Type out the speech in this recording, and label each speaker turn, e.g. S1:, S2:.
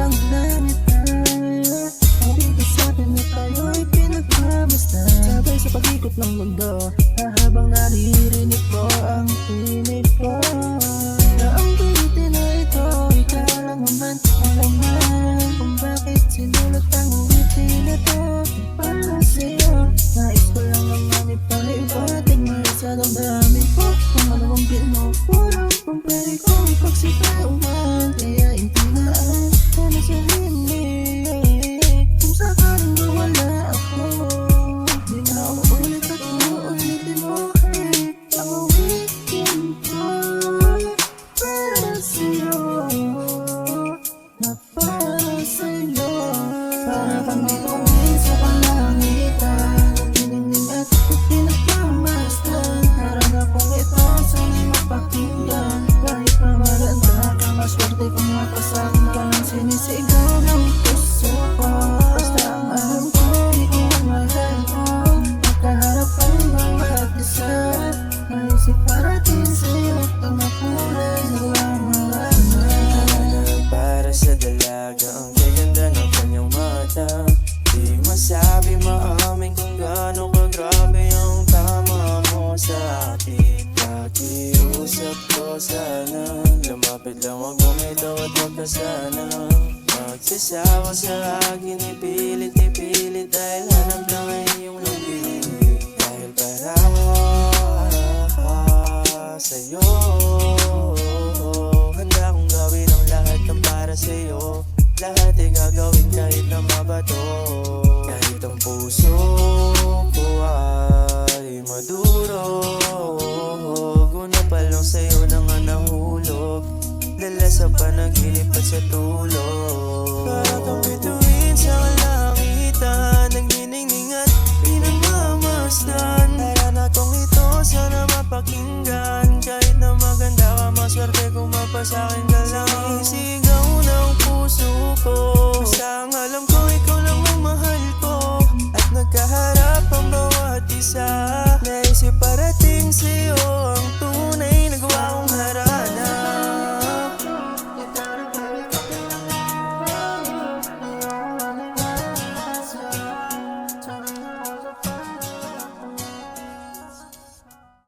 S1: habang nanitay. Sabi ko sa'tin na tayo'y pinagmamasta, sabay sa pag-ikot ng mundo, habang naririnig ko ang tinig ko na ang bitin na ito, ikaw lang naman. Alam man kung bakit sinulot ang uwitin na to para sa'yo. Nais ko lang naman ipaliwatig mula sa damdamin ko kung ano ang pinupuro, kung pwede kong ipagsitawan. Kaya intinaan ka na sa hinig, kung sakaling nawala ako, di na uulit at uulitin mo. Ang uwitin ko para sa'yo, na para sa'yo. Para kang bituin sa kalangitan, nagniningning at pinagmamasdan. Harang akong ito, sana'y mapakinggan. Kahit pa maganda ka, maswerte kung mapasakit ka ng sinisigaw ng puso ko. Basta ang alam ko, ikaw ang mahal ko. Nakaharap ang bawat isa, naisip parating sa'yo ang makulay na laman.
S2: Para sa dalaga, ang gaganda ng kanyang mata. Di masabi maamin kung gaano kagrabe ang tama mo sa akin. Nakiusap ko sana, lumapit lang, wag bumitaw at wag ka sana magsasawa sa akin. Ipilit dahil hanap lang ay iyong nagpilit. Dahil para sa'yo, handa kong gawin ang lahat ng para sa'yo. Lahat ay gagawin kahit na mabato. Kahit ang puso ko ay maduro, guna pa lang sa'yo na nga nahulog, dala sa panaginip at sa tulog.